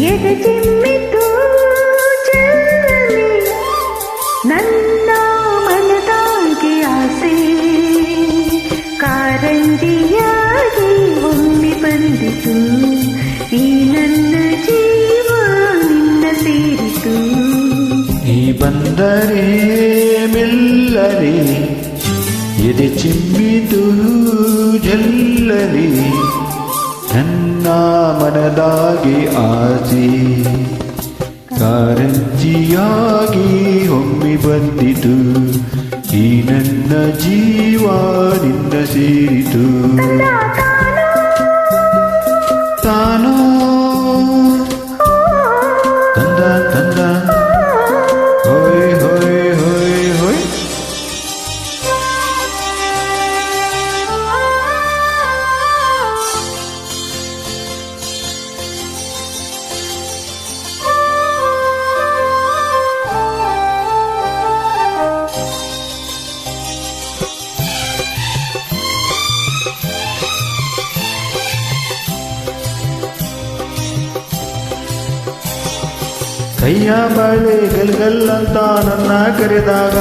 ಎದೆ ಚಿಮ್ಮಿತು ಚೆಲ್ಲನೆ ನನ್ನ ಮನದಾಗೆ ಆಸೆ ಕಾರಂಜಿಯಾಗಿ ಒಮ್ಮೆ ಬಂದಿತು ಈ ನನ್ನ ಜೀವ ನಿನ್ನ ಸೇರಿತು ನೀ ಬಂದರೆ ಮೆಲ್ಲನೆ ಎದೆ ಚಿಮ್ಮಿತು ಜಲ್ಲನೆ ನನ್ನ ಮನದಾಗೆ ಆಸೆ ಕಾರಂಜಿಯಾಗಿ ಒಮ್ಮೆ ಬಂದಿತು ಈ ನನ್ನ ಜೀವ ನಿನ್ನ ಸೇರಿತು ತಾನೋ ತಂದ ತಂದ ಹೋಯ್ ಹೋಯ್ ಹೋಯ್ ಹೋಯ್ ಕೈಯ ಬಾಳೆ ಗಲ್ಗಲ್ಲಂತ ನನ್ನ ಕರೆದಾಗ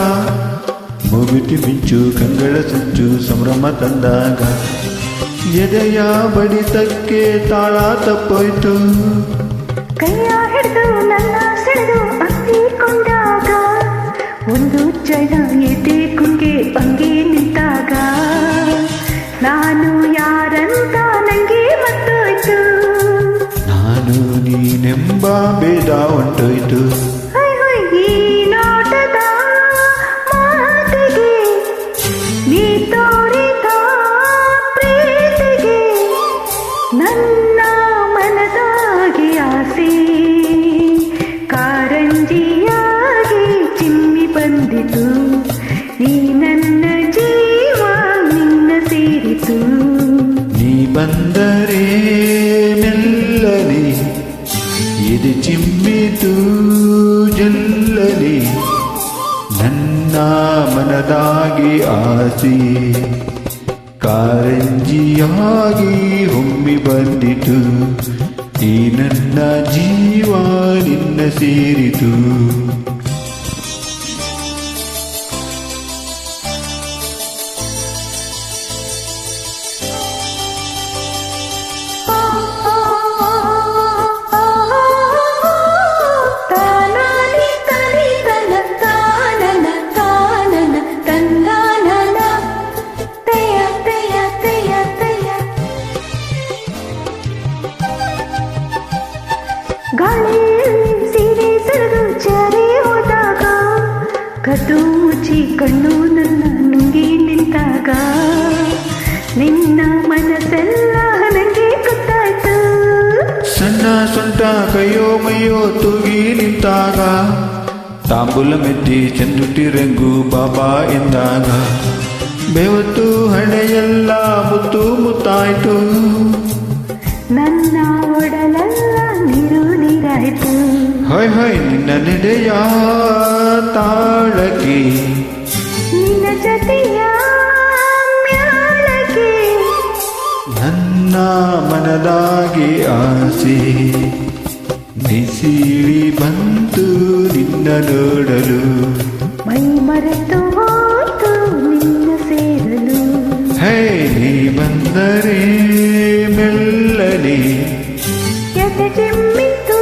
ಮುಗುತಿ ಮಿಂಚು ಕಂಗಳ ಸಂಚು ಸಂಭ್ರಮ ತಂದಾಗ ಎದೆಯ ಬಡಿತಕ್ಕೆ ತಾಳ ತಪ್ಪೋಯ್ತು ಕೈಯ ಹಿಡಿದು ನನ್ನ ಸೆಳೆದು ಅಪ್ಪಿಕೊಂಡಾಗ ಒಂದು ಜನ ಎದೆ ಕುಂಗೆ ಬಂಗೆ ನಿಂತಾಗ ನಾನು ಯಾರಂತ ನಂಗೆ ಮತ್ತೋಯ್ತು ನಾನು ನೀನೆಂಬ ಭೇದ ಹೊಂಟೋಯ್ತು ಈ ನೋಟದ ಮಾತಿಗೆ ನೀ ತೋರಿದ ಪ್ರೀತಿಗೆ ನನ್ನ ಮನದಾಗೆ ಆಸೆ ಕಾರಂಜಿಯಾಗಿ ಚಿಮ್ಮಿ ಬಂದಿತು ನೀ ನನ್ನ ಜೀವ ನಿನ್ನ ಸೇರಿತು ನೀ ಬಂದರೆ ಮೆಲ್ಲನೆ ಎದೆ ಚಿಮ್ಮಿತು ಜಲ್ಲನೆ ನನ್ನ ಮನದಾಗಿ ಆಸೆ ಕಾರಂಜಿಯಾಗಿ ಒಮ್ಮೆ ಬಂದಿತು ಈ ನನ್ನ ಜೀವ ನಿನ್ನ ಸೇರಿತು ಗಾಳಿಯಲ್ಲಿ ಸೀರೆ ಸರಿದು ಜಾರಿ ಹೋದಾಗ ಕದ್ದು ಮುಚ್ಚಿ ಕಣ್ಣು ನನ್ನ ನುಂಗಿ ನಿಂತಾಗ ನಿನ್ನ ಮನಸ್ಸೆಲ್ಲ ನನಗೆ ಗೊತ್ತಾಯ್ತು ಸಣ್ಣ ಸೊಂಟ ಕೈಯೋ ಮೈಯೋ ತೂಗಿ ನಿಂತಾಗ ತಾಂಬೂಲ ಮೆತ್ತಿ ಚಂದುಟಿ ರಂಗು ಬಾಬಾ ಎಂದಾಗ ಬೆವತ್ತು ಹಣೆಯೆಲ್ಲ ಮುತ್ತು ಮುತ್ತಾಯ್ತು ನನ್ನ ಒಡಲೆಲ್ಲ ನೀರು ನೀರಾಯ್ತು ಹೊಯ್ ಹೊಯ್ ನಿನ್ನ ನಡೆಯ ತಾಳಕ್ಕೆ ನಿನ್ನ ಜೊತೆಯ ಮ್ಯಾಲಕ್ಕೆ ನನ್ನ ಮನದಾಗೆ ಆಸೆ ನಿಸೀಳಿ ಬಂತು ನಿನ್ನ ನೋಡಲು ಮೈ ಮರೆತು ಹೋತು ನಿನ್ನ ಸೇರಲು ಹೇ ನೀ ಬಂದರೆ ಮೆಲ್ಲನೆ ಎದೆ ಚಿಮ್ಮಿತು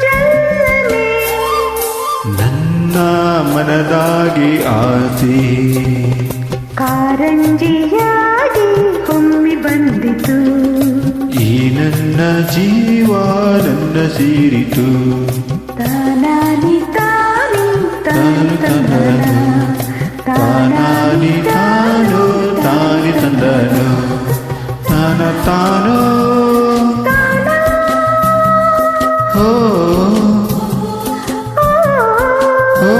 ಜಲ್ಲನೆ ನನ್ನ ಮನದಾಗಿ ಆಸೆ ಕಾರಂಜಿಯಾಗಿ ಒಮ್ಮೆ ಬಂದಿತು ಈ ನನ್ನ ಜೀವ ನನ್ನ ಸೇರಿತು ತಾನಾನಿ ತಾನಿ ತಾನು ತಂದನ ತಾನಾನಿ ತಾನು ತಾನಿ ತಂದನು ತಾನ ತಾನೋ ಹೋ ಹೋ